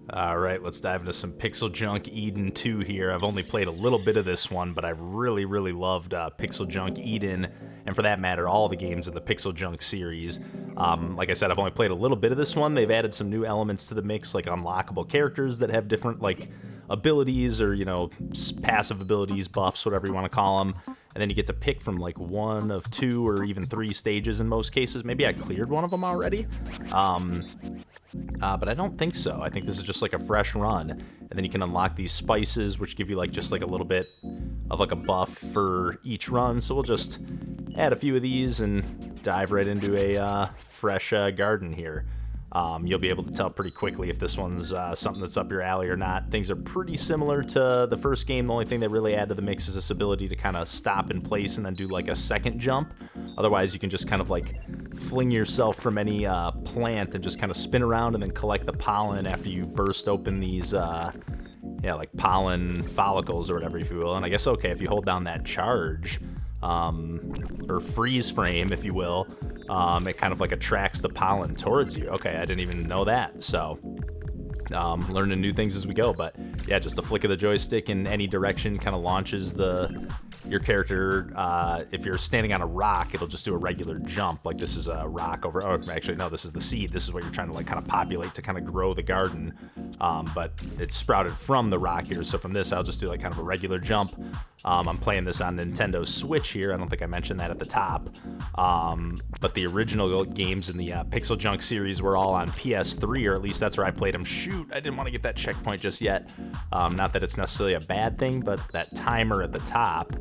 Alright, let's dive into some PixelJunk Eden 2 here. I've only played a little bit of this one, but I've really loved PixelJunk Eden, and for that matter, all the games in the PixelJunk series. Like I said, I've only played a little bit of this one. They've added some new elements to the mix, like unlockable characters that have different, like, abilities or, you know, passive abilities, buffs, whatever you want to call them. And then you get to pick from, like, 1 of 2 or even 3 stages in most cases. Maybe I cleared one of them already. But I don't think so. I think this is just like a fresh run. And then you can unlock these spices, which give you like just like a little bit of like a buff for each run. So we'll just add a few of these and dive right into a fresh garden here. You'll be able to tell pretty quickly if this one's something that's up your alley or not. Things are pretty similar to the first game. The only thing they really add to the mix is this ability to kind of stop in place and then do like a second jump. Otherwise, you can just kind of like fling yourself from any plant and just kind of spin around and then collect the pollen after you burst open these like pollen follicles or whatever, if you will. And I guess, okay, if you hold down that charge or freeze frame, if you will, it kind of like attracts the pollen towards you. Okay, I didn't even know that. So learning new things as we go. But yeah, just a flick of the joystick in any direction kind of launches your character. If you're standing on a rock, it'll just do a regular jump. Like this is a rock over. Oh, actually, no, this is the seed. This is what you're trying to like kind of populate to kind of grow the garden. But it's sprouted from the rock here. So from this, I'll just do like kind of a regular jump. I'm playing this on Nintendo Switch here. I don't think I mentioned that at the top. But the original games in the PixelJunk series were all on PS3, or at least that's where I played them. Shoot, I didn't want to get that checkpoint just yet. Not that it's necessarily a bad thing, but that timer at the top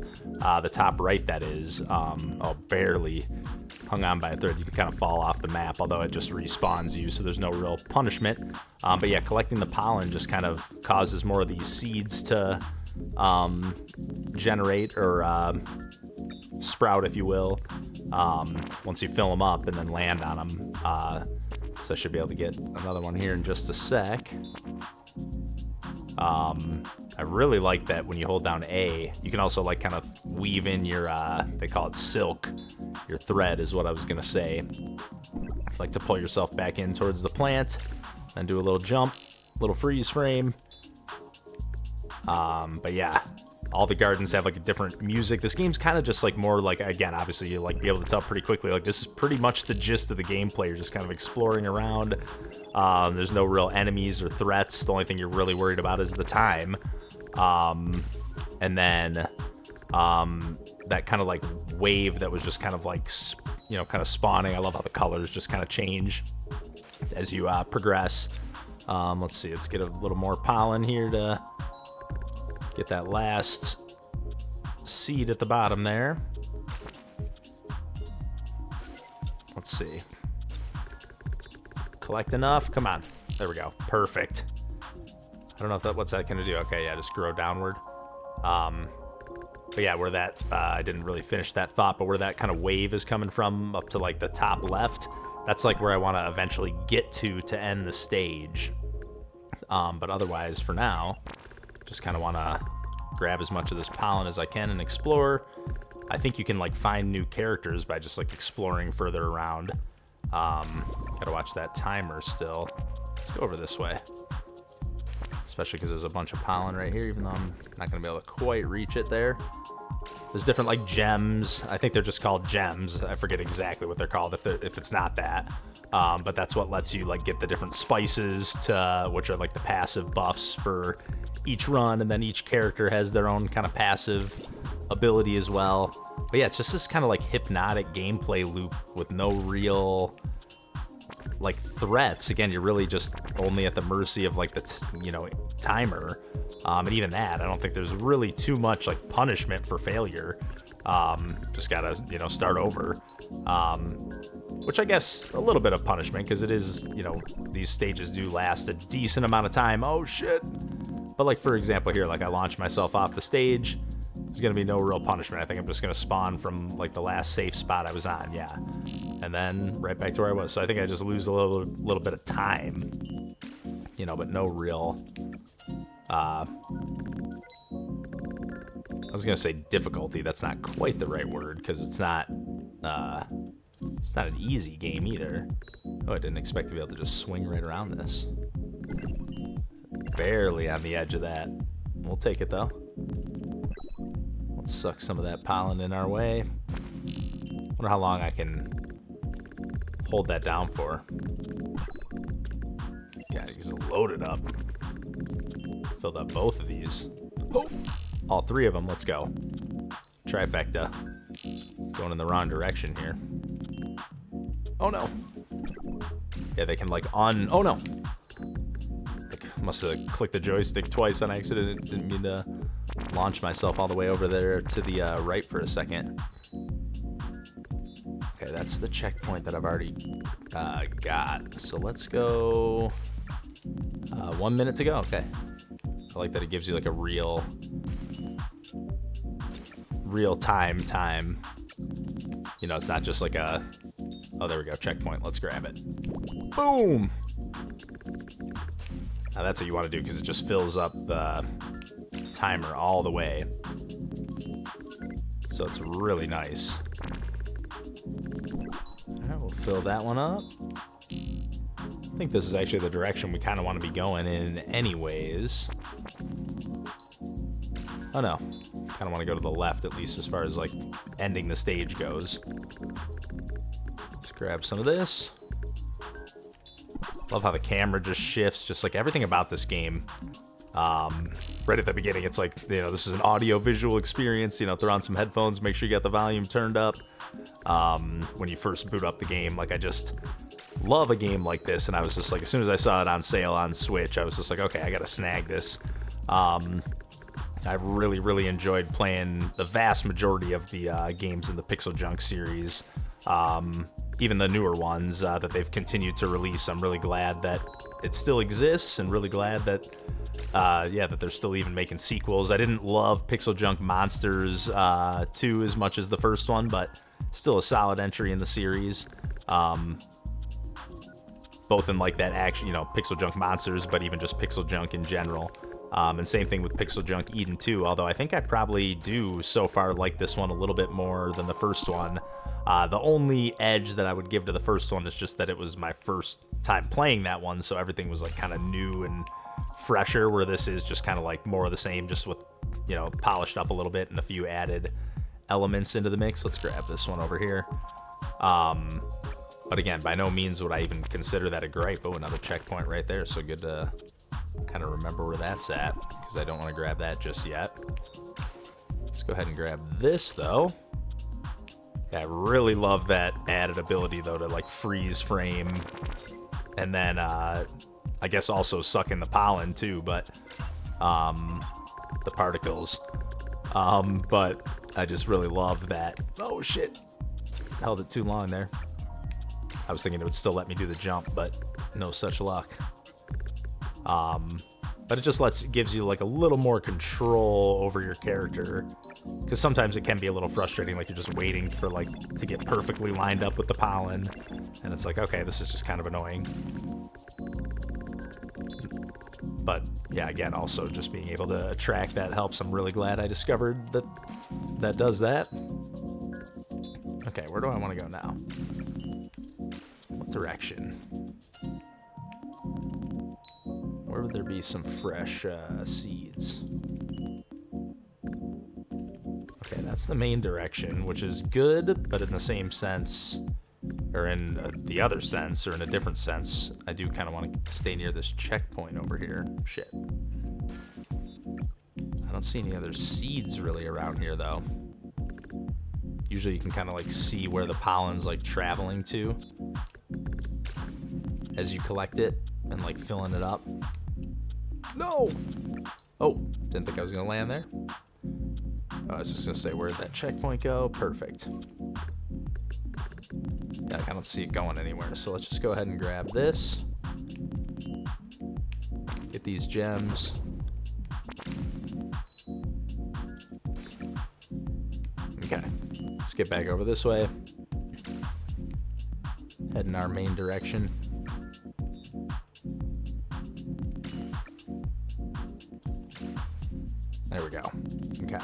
right, that is, barely hung on by a thread. You can kind of fall off the map, although it just respawns you, so there's no real punishment. But yeah, collecting the pollen just kind of causes more of these seeds to generate or sprout, if you will, once you fill them up and then land on them. So I should be able to get another one here in just a sec. I really like that when you hold down A, you can also like kind of weave in your, they call it silk, your thread is what I was gonna say. Like to pull yourself back in towards the plant, then do a little jump, little freeze frame. But yeah, all the gardens have like a different music. This game's kind of just like more like, again, obviously you like be able to tell pretty quickly, like this is pretty much the gist of the gameplay. You're just kind of exploring around. There's no real enemies or threats. The only thing you're really worried about is the time. And then that kind of like wave that was just kind of like, you know, kind of spawning. I love how the colors just kind of change as you progress. Let's see, let's get a little more pollen here to get that last seed at the bottom there. Let's see. Collect enough. Come on. There we go. Perfect. I don't know if what's that gonna do. Okay, yeah, just grow downward. But yeah, where that, I didn't really finish that thought, but where that kind of wave is coming from up to like the top left, that's like where I want to eventually get to end the stage. But otherwise, for now, just kind of want to grab as much of this pollen as I can and explore. I think you can like find new characters by just like exploring further around. Gotta watch that timer still. Let's go over this way. Especially because there's a bunch of pollen right here, even though I'm not gonna be able to quite reach it there. There's different like gems. I think they're just called gems. I forget exactly what they're called if it's not that. But that's what lets you like get the different spices which are like the passive buffs for each run, and then each character has their own kind of passive ability as well. But yeah, it's just this kind of like hypnotic gameplay loop with no real like threats. Again, you're really just only at the mercy of like the timer. And even that, I don't think there's really too much like punishment for failure. Just gotta, start over. Which I guess a little bit of punishment, because it is, these stages do last a decent amount of time. Oh shit. But like, for example here, like I launched myself off the stage. There's gonna be no real punishment. I think I'm just gonna spawn from like the last safe spot I was on, yeah. And then right back to where I was. So I think I just lose a little bit of time, but no real, I was gonna say difficulty. That's not quite the right word, because it's not an easy game either. Oh, I didn't expect to be able to just swing right around this. barely on the edge of that. We'll take it though. Let's suck some of that pollen in our way. Wonder how long I can hold that down for. Gotta use it loaded up. Filled up both of these. Oh, all three of them. Let's go. Trifecta. Going in the wrong direction here. Oh no. Yeah, they can like oh no. Like, must have clicked the joystick twice on accident. Didn't mean to launch myself all the way over there to the right for a second. Okay, that's the checkpoint that I've already got. So let's go. 1 minute to go. Okay. I like that it gives you like a real time. You know, it's not just like a, oh, there we go, checkpoint. Let's grab it. Boom. Now that's what you want to do because it just fills up the timer all the way. So it's really nice. All right, we'll fill that one up. I think this is actually the direction we kind of want to be going in anyways. Oh no, kind of want to go to the left at least as far as like ending the stage goes. Let's grab some of this. Love how the camera just shifts, just like everything about this game. Right at the beginning, it's like, you know, this is an audio-visual experience. You know, throw on some headphones, make sure you got the volume turned up. When you first boot up the game, like I just love a game like this, and I was just like, as soon as I saw it on sale on Switch, I was just like, okay, I gotta snag this. I've really enjoyed playing the vast majority of the games in the PixelJunk series. Even the newer ones that they've continued to release. I'm really glad that it still exists, and really glad that that they're still even making sequels. I didn't love PixelJunk Monsters 2 as much as the first one, but still a solid entry in the series. Both in like that action, you know, PixelJunk Monsters, but even just PixelJunk in general. And same thing with PixelJunk Eden 2, although I think I probably do so far like this one a little bit more than the first one. The only edge that I would give to the first one is just that it was my first time playing that one, so everything was like kind of new and fresher, where this is just kind of like more of the same, just with, you know, polished up a little bit and a few added elements into the mix. Let's grab this one over here. But again, by no means would I even consider that a gripe. Oh, another checkpoint right there, so good to kind of remember where that's at, because I don't want to grab that just yet. Let's go ahead and grab this though. Yeah, I really love that added ability though to like freeze frame, and then I guess also suck in the pollen too, but the particles. But I just really love that. Oh shit, held it too long there. I was thinking it would still let me do the jump, but no such luck. But it just gives you like a little more control over your character, because sometimes it can be a little frustrating, like you're just waiting for like to get perfectly lined up with the pollen, and it's like, okay, this is just kind of annoying. But yeah, again, also just being able to attract that helps. I'm really glad I discovered that does that. Okay, where do I want to go now? What direction? Where would there be some fresh seeds? Okay, that's the main direction, which is good, but in the same sense, or in the other sense, or in a different sense, I do kind of want to stay near this checkpoint over here. Shit. I don't see any other seeds really around here, though. Usually you can kind of like see where the pollen's like traveling to as you collect it and like filling it up. No! Oh, didn't think I was gonna land there. Oh, I was just gonna say, where'd that checkpoint go? Perfect. Yeah, I don't see it going anywhere, so let's just go ahead and grab this. Get these gems. Okay, let's get back over this way. Head in our main direction. There we go. Okay.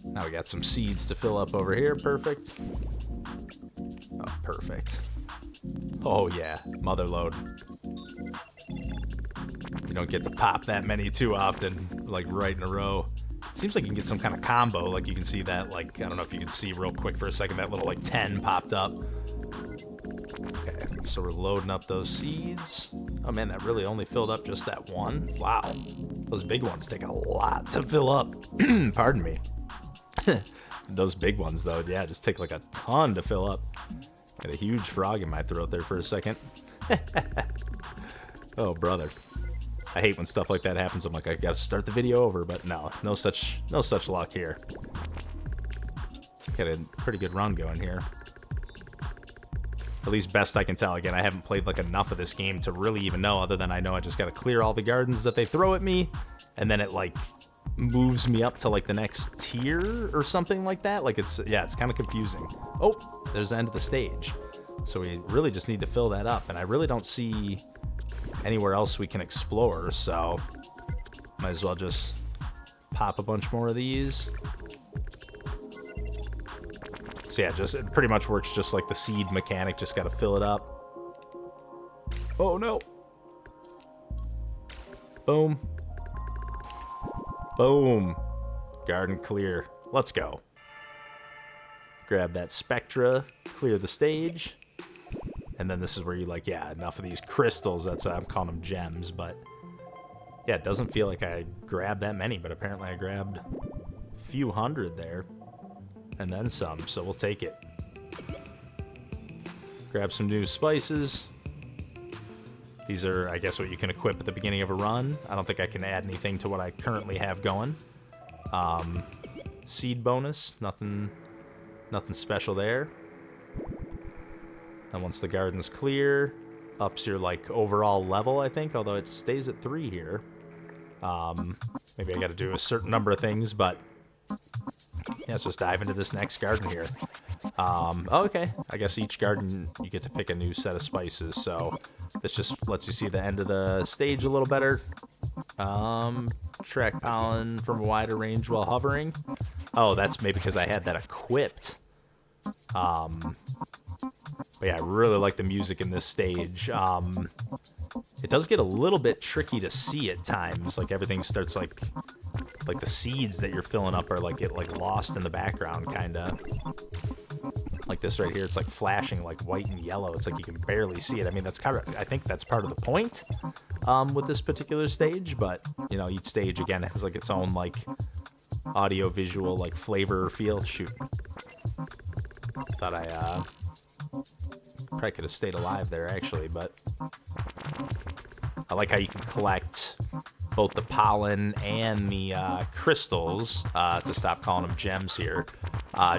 Now we got some seeds to fill up over here. Perfect. Oh, perfect. Oh, yeah. Mother load. don't get to pop that many too often, like right in a row. Seems like you can get some kind of combo, like you can see that, like, I don't know if you can see real quick for a second, that little, like, 10 popped up. Okay, so we're loading up those seeds. Oh man, that really only filled up just that one. Wow, those big ones take a lot to fill up. Pardon me. Those big ones, though, yeah, just take like a ton to fill up. Got a huge frog in my throat there for a second. Oh, brother. I hate when stuff like that happens. I'm like, I gotta start the video over, but no such luck here. Got a pretty good run going here. At least best I can tell. Again, I haven't played like enough of this game to really even know, other than I know I just gotta clear all the gardens that they throw at me, and then it like moves me up to like the next tier or something like that. Like it's kind of confusing. Oh, there's the end of the stage. So we really just need to fill that up, and I really don't see anywhere else we can explore, so might as well just pop a bunch more of these. So yeah, just it pretty much works just like the seed mechanic, just gotta fill it up. Oh no. Boom. Boom. Garden clear. Let's go. Grab that Spectra, clear the stage. And then this is where you like, yeah, enough of these crystals. That's I'm calling them gems, but yeah, it doesn't feel like I grabbed that many, but apparently I grabbed a few hundred there and then some, so we'll take it. Grab some new spices. These are, I guess, what you can equip at the beginning of a run. I don't think I can add anything to what I currently have going. Seed bonus, nothing special there. And once the garden's clear, ups your like overall level, I think, although it stays at 3 here. Maybe I got to do a certain number of things, but yeah, let's just dive into this next garden here. Okay, I guess each garden you get to pick a new set of spices, so this just lets you see the end of the stage a little better. Track pollen from a wider range while hovering. Oh, that's maybe because I had that equipped. But yeah, I really like the music in this stage. It does get a little bit tricky to see at times. Like everything starts like the seeds that you're filling up are like get like lost in the background, kinda. Like this right here, it's like flashing like white and yellow. It's like you can barely see it. I mean, that's kind of, I think that's part of the point with this particular stage. But you know, each stage again has like its own like audio visual like flavor or feel. Shoot, thought I probably could have stayed alive there, actually, but I like how you can collect both the pollen and the crystals, to stop calling them gems here,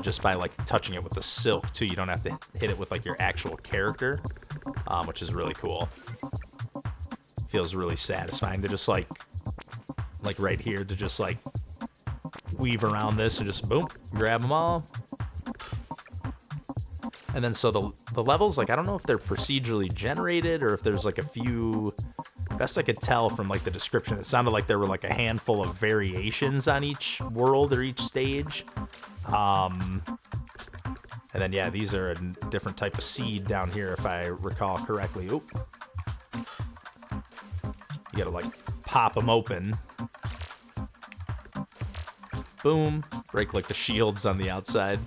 just by like touching it with the silk too. You don't have to hit it with like your actual character, which is really cool. Feels really satisfying to just like right here to just like weave around this and just boom, grab them all. And then so the levels, like I don't know if they're procedurally generated or if there's like a few, best I could tell from like the description, it sounded like there were like a handful of variations on each world or each stage. And then yeah, these are a different type of seed down here if I recall correctly. Oop. You gotta like pop them open. Boom. Break like the shields on the outside.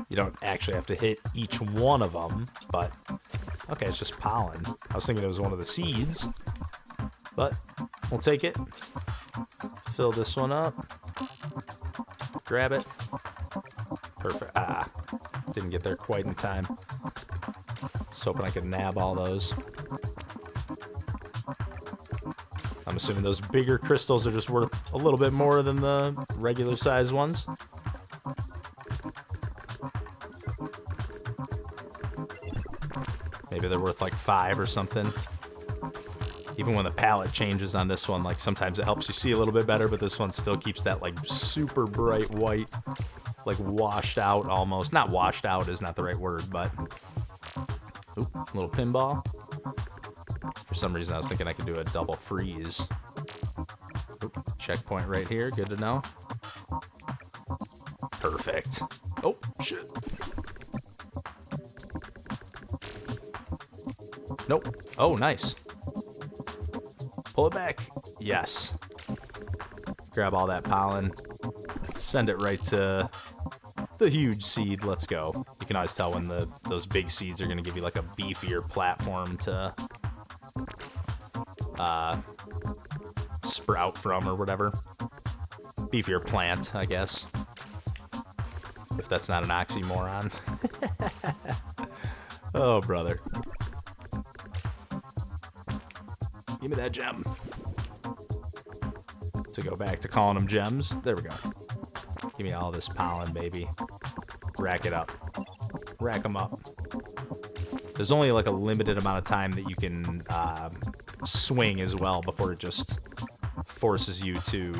You don't actually have to hit each one of them, but okay, it's just pollen. I was thinking it was one of the seeds, but we'll take it. Fill this one up. Grab it. Perfect. Ah, didn't get there quite in time. Just hoping I could nab all those. I'm assuming those bigger crystals are just worth a little bit more than the regular size ones. Maybe they're worth like 5 or something. Even when the palette changes on this one, like sometimes it helps you see a little bit better, but this one still keeps that like super bright white, like washed out almost. Not washed out is not the right word, but oop, little pinball. For some reason I was thinking I could do a double freeze. Oop, checkpoint right here, good to know. Perfect. Oh, shit. Nope. Oh, nice. Pull it back. Yes. Grab all that pollen. Send it right to the huge seed. Let's go. You can always tell when those big seeds are going to give you like a beefier platform to sprout from or whatever. Beefier plant, I guess. If that's not an oxymoron. Oh, brother. Give me that gem. To go back to calling them gems. There we go. Give me all this pollen, baby. Rack it up. Rack them up. There's only like a limited amount of time that you can swing as well before it just forces you to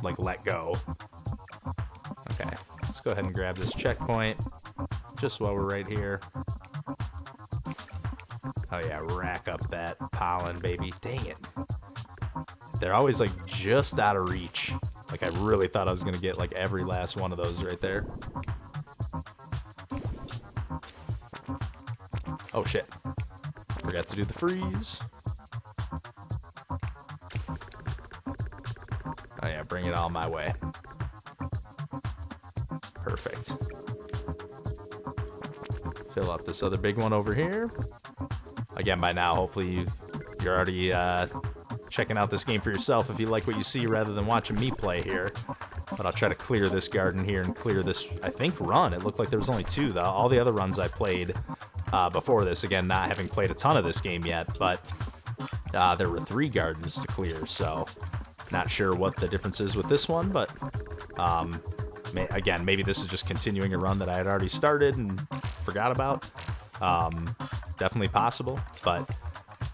like let go. Okay, let's go ahead and grab this checkpoint just while we're right here. Oh yeah, rack up that pollen, baby. Dang it. They're always like just out of reach. Like I really thought I was gonna get like every last one of those right there. Oh shit. Forgot to do the freeze. Oh yeah, bring it all my way. Perfect. Fill up this other big one over here. Again, by now, hopefully you're already checking out this game for yourself if you like what you see rather than watching me play here. But I'll try to clear this garden here and clear this, I think, run. It looked like there was only 2, though. All the other runs I played before this, again, not having played a ton of this game yet, but there were 3 gardens to clear, so not sure what the difference is with this one, but again, maybe this is just continuing a run that I had already started and forgot about. Definitely possible, but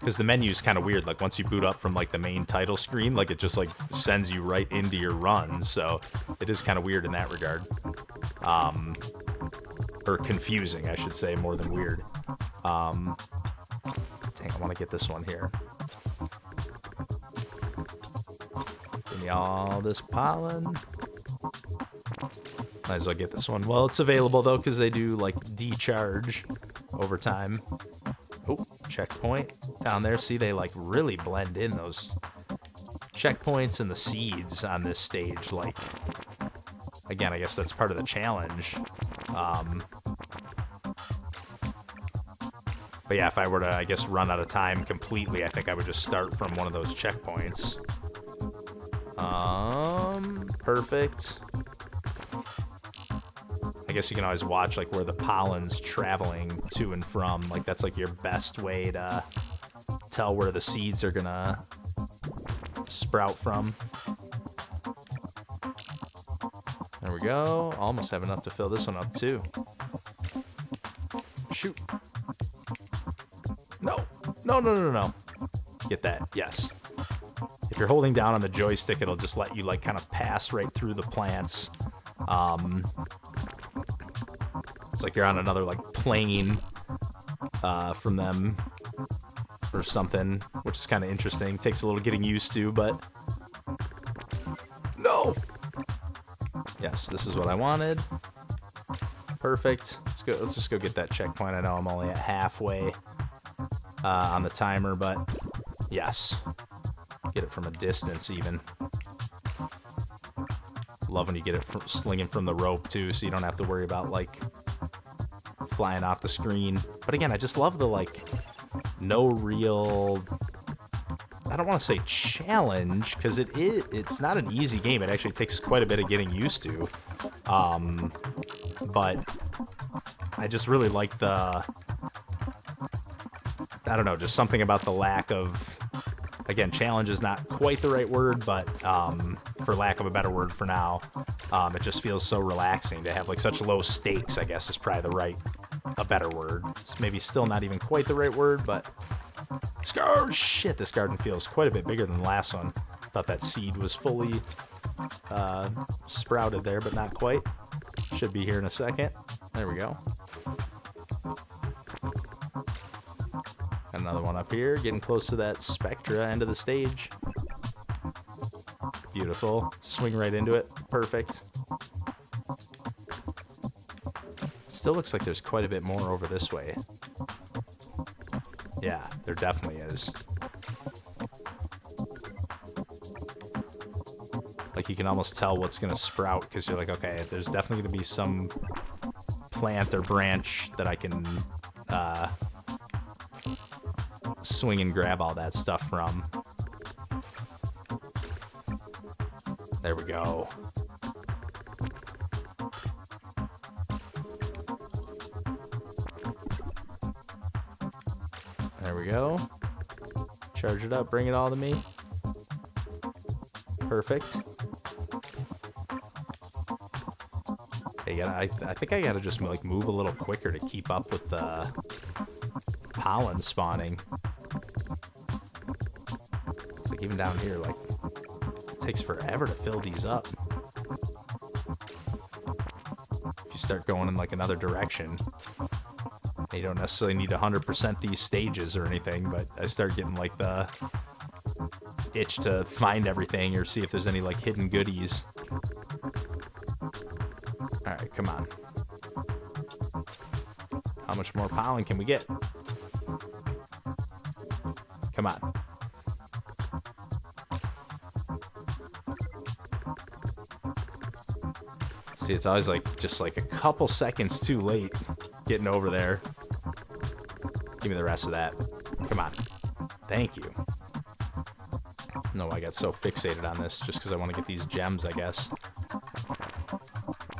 because the menu is kind of weird, like once you boot up from like the main title screen, like it just like sends you right into your run, so it is kind of weird in that regard, or confusing, I should say, more than weird. Dang, I want to get this one here. Give me all this pollen. Might as well get this one. Well, it's available though, because they do like decharge over time. Oh, checkpoint down there. See, they like really blend in, those checkpoints and the seeds on this stage. Like, again, I guess that's part of the challenge. But yeah, if I were to, I guess, run out of time completely, I think I would just start from one of those checkpoints. Perfect. I guess you can always watch like where the pollen's traveling to and from. Like that's like your best way to tell where the seeds are gonna sprout from. There we go. Almost have enough to fill this one up too. Shoot. No. No, no, no, no. Get that. Yes. If you're holding down on the joystick, it'll just let you like kind of pass right through the plants. It's like you're on another like plane from them or something, which is kind of interesting. Takes a little getting used to, but no. Yes, this is what I wanted. Perfect. Let's go. Let's just go get that checkpoint. I know I'm only at halfway on the timer, but yes, get it from a distance even. Love when you get it from slinging from the rope too, so you don't have to worry about like flying off the screen. But again, I just love the like no real, I don't want to say challenge, because it's not an easy game. It actually takes quite a bit of getting used to, but I just really like the, I don't know, just something about the lack of, again, challenge is not quite the right word, but for lack of a better word for now, it just feels so relaxing to have like such low stakes, I guess is probably a better word. It's maybe still not even quite the right word, but shit, this garden feels quite a bit bigger than the last one. Thought that seed was fully sprouted there, but not quite. Should be here in a second. There we go. Got another one up here, getting close to that Spectra end of the stage. Beautiful. Swing right into it. Perfect. Still looks like there's quite a bit more over this way. Yeah, there definitely is. Like, you can almost tell what's going to sprout, because you're like, okay, there's definitely going to be some plant or branch that I can swing and grab all that stuff from. There we go. There we go. Charge it up, bring it all to me. Perfect. I think I gotta just like move a little quicker to keep up with the pollen spawning. It's like even down here, like it takes forever to fill these up. If you start going in like another direction, you don't necessarily need 100% these stages or anything, but I start getting like the itch to find everything or see if there's any like hidden goodies. Alright, come on. How much more pollen can we get? Come on. See, it's always like just like a couple seconds too late getting over there. Give me the rest of that. Come on. Thank you. No, I got so fixated on this just because I want to get these gems, I guess.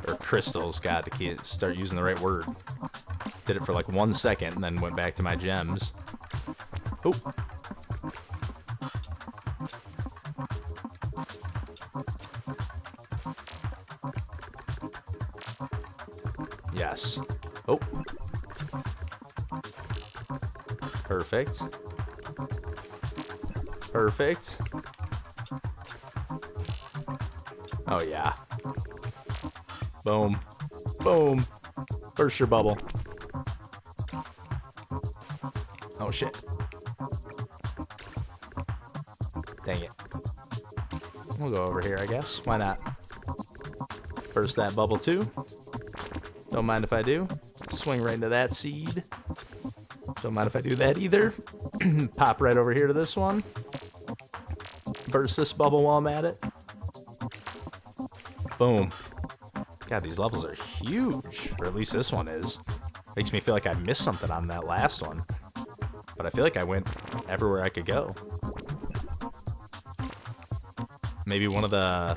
Or crystals, God, to start using the right word. Did it for like 1 second and then went back to my gems. Oh. Yes. Oh. Perfect. Perfect. Oh, yeah. Boom. Boom. Burst your bubble. Oh, shit. Dang it. We'll go over here, I guess. Why not? Burst that bubble, too. Don't mind if I do. Swing right into that seed. Don't mind if I do that either. Pop right over here to this one. Burst this bubble while I'm at it. Boom. God, these levels are huge. Or at least this one is. Makes me feel like I missed something on that last one. But I feel like I went everywhere I could go. Maybe one of the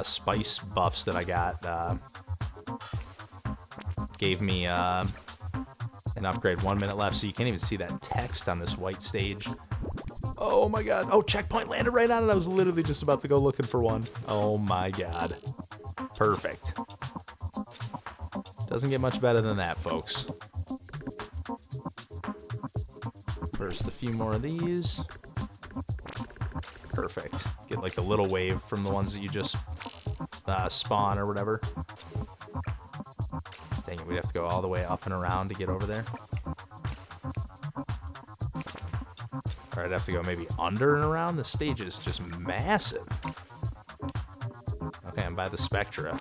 spice buffs that I got gave me an upgrade. 1 minute left, so you can't even see that text on this white stage. Oh my god. Oh, checkpoint landed right on it. I was literally just about to go looking for one. Oh my god. Perfect. Doesn't get much better than that, folks. First, a few more of these. Perfect. Get like a little wave from the ones that you just spawn or whatever. Dang it, we'd have to go all the way up and around to get over there. Or I'd have to go maybe under and around. The stage is just massive. Okay, I'm by the Spectra.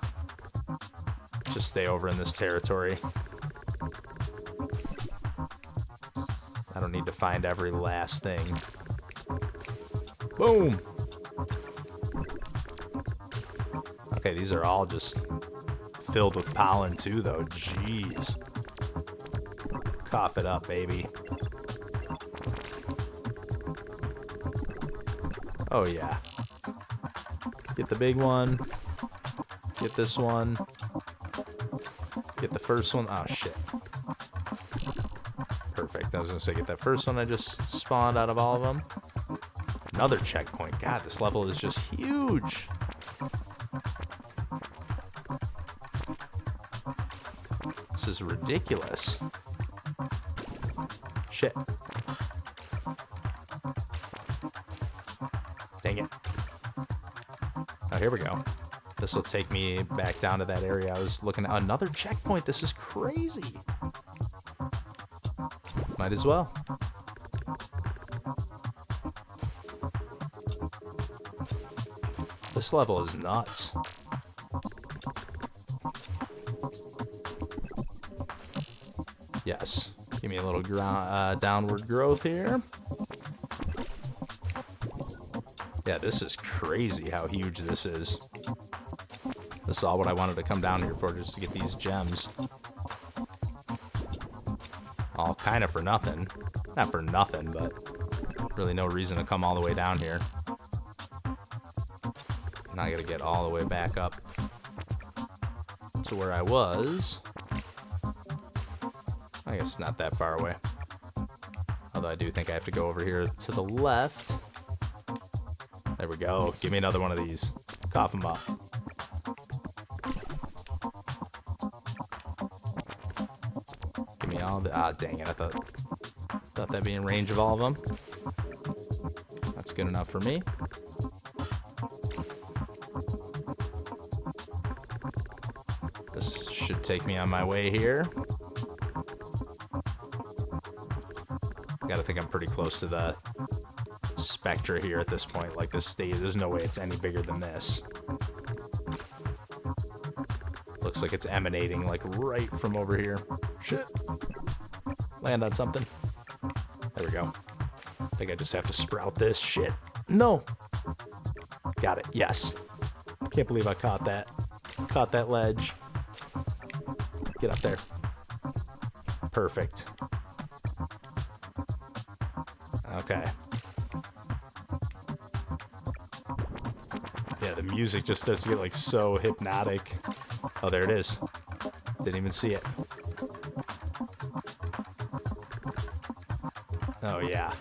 Just stay over in this territory. I don't need to find every last thing. Boom! Okay, these are all just filled with pollen too, though. Jeez. Cough it up, baby. Oh, yeah. Get the big one. Get this one. Get the first one. Oh, shit. Perfect. I was going to say, get that first one I just spawned out of all of them. Another checkpoint. God, this level is just huge. This is ridiculous. Shit. Dang it. Oh, here we go. This will take me back down to that area I was looking at. Another checkpoint. This is crazy. Might as well. This level is nuts. Yes. Give me a little downward growth here. Yeah, this is crazy how huge this is. This is all what I wanted to come down here for, just to get these gems. All kind of for nothing. Not for nothing, but really no reason to come all the way down here. Now I gotta get all the way back up to where I was. I guess not that far away. Although I do think I have to go over here to the left. There we go. Give me another one of these. Cough them up. Give me all the... Ah, dang it. I thought that'd be in range of all of them. That's good enough for me. This should take me on my way here. Gotta think I'm pretty close to the Spectra here at this point. Like, this stage, there's no way it's any bigger than this. Looks like it's emanating, like, right from over here. Shit. Land on something. There we go. I think I just have to sprout this shit. No. Got it. Yes. Can't believe I caught that. Caught that ledge. Get up there. Perfect. Okay. Yeah, the music just starts to get like so hypnotic. Oh, there it is. Didn't even see it. Oh, yeah.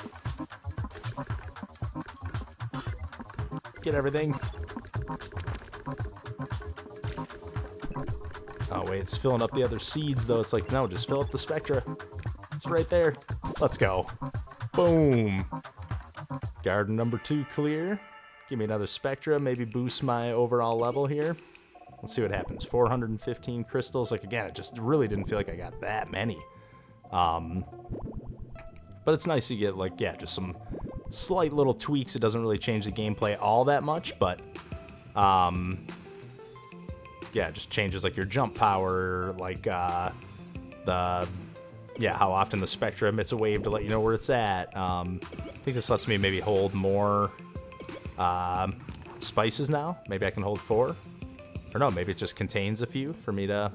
Get everything. Oh, wait, it's filling up the other seeds, though. It's like, no, just fill up the Spectra. It's right there. Let's go. Boom. Garden number 2 clear. Give me another Spectra, maybe boost my overall level here. Let's see what happens. 415 crystals. Like, again, it just really didn't feel like I got that many. But it's nice you get, like, yeah, just some slight little tweaks. It doesn't really change the gameplay all that much, but, yeah, it just changes, like, your jump power, like, how often the Spectra emits a wave to let you know where it's at. I think this lets me maybe hold more spices now. Maybe I can hold 4. Or no, maybe it just contains a few for me to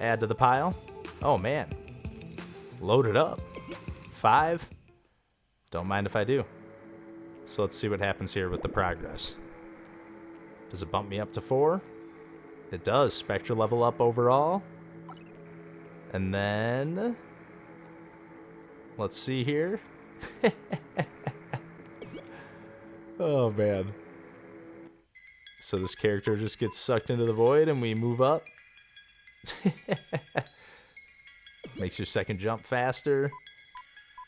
add to the pile. Oh, man. Load it up. 5. Don't mind if I do. So let's see what happens here with the progress. Does it bump me up to 4? It does. Spectra level up overall. And then... let's see here. Oh, man. So this character just gets sucked into the void and we move up. Makes your second jump faster.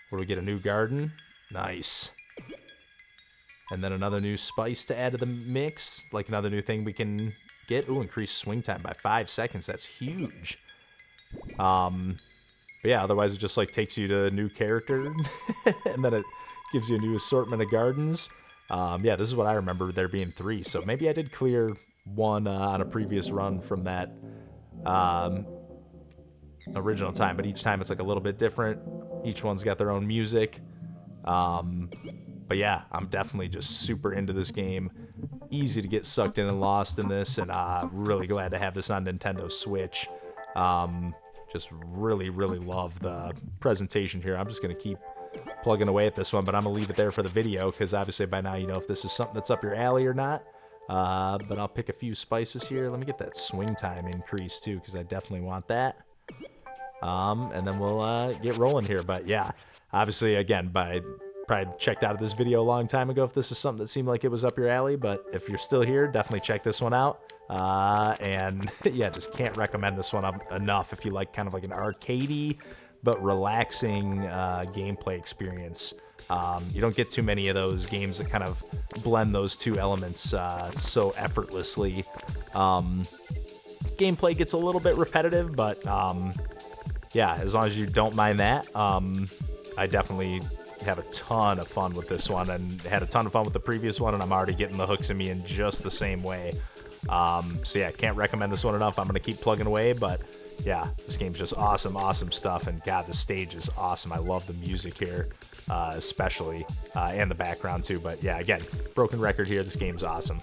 Where do we get a new garden? Nice. And then another new spice to add to the mix. Like another new thing we can get. Ooh, increased swing time by 5 seconds. That's huge. But yeah, otherwise it just like takes you to a new character. And then it gives you a new assortment of gardens. Yeah, this is what I remember there being 3. So maybe I did clear 1 on a previous run from that original time. But each time it's like a little bit different. Each one's got their own music. But yeah, I'm definitely just super into this game. Easy to get sucked in and lost in this. And really glad to have this on Nintendo Switch. Just really, really love the presentation here. I'm just going to keep plugging away at this one, but I'm going to leave it there for the video because obviously by now you know if this is something that's up your alley or not. But I'll pick a few spices here. Let me get that swing time increase too because I definitely want that. And then we'll get rolling here. But yeah, obviously, again, probably checked out of this video a long time ago if this is something that seemed like it was up your alley. But if you're still here, definitely check this one out. And yeah, just can't recommend this one enough if you like kind of like an arcadey but relaxing gameplay experience. You don't get too many of those games that kind of blend those two elements so effortlessly. Gameplay gets a little bit repetitive, but yeah, as long as you don't mind that, I definitely have a ton of fun with this one and had a ton of fun with the previous one, and I'm already getting the hooks in me in just the same way. So yeah, can't recommend this one enough. I'm going to keep plugging away, but yeah, this game's just awesome stuff. And God, the stage is awesome. I love the music here, especially, and the background too. But yeah, again, broken record here. This game's awesome.